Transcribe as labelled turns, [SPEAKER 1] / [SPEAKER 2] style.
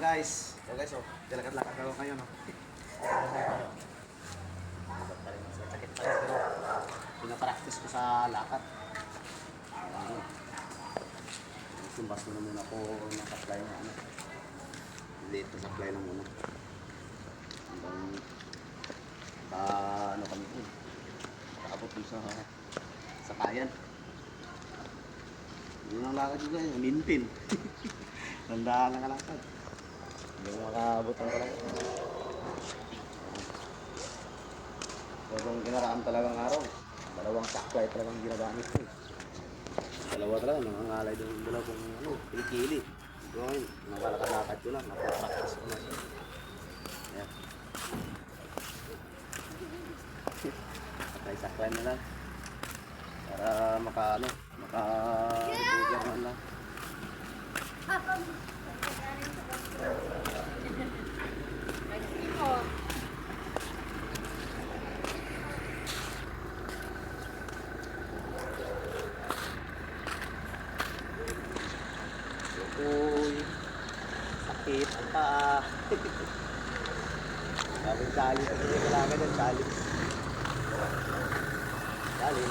[SPEAKER 1] guys. So guys, oh, lakad-lakad ako ngayon, no. Sakit pa rin, pero pinapractice ko sa lakad. Ayan. Sumbas mo na muna ako ng supply ng ano. Dito supply ng muna. Hanggang ano kami po. Kaabot dun sa kayan. Yun ang lakad ko guys, mintin. Tandaan lang ang lakad. Hindi mo makabot ang talaga. So, kung kinaraan talagang araw, dalawang saklay talagang ginagamit ko. Dalawa talaga, nangangalay doon dalawang kilikili. So, ngayon, nakalakad-lakad ko lang, napapractice ko na. Ayan. Saklay na lang. Para maka-bigger man lang. Uy, sakit ang paa. Sabi sali, kasi kailangan dyan, sali. Sali.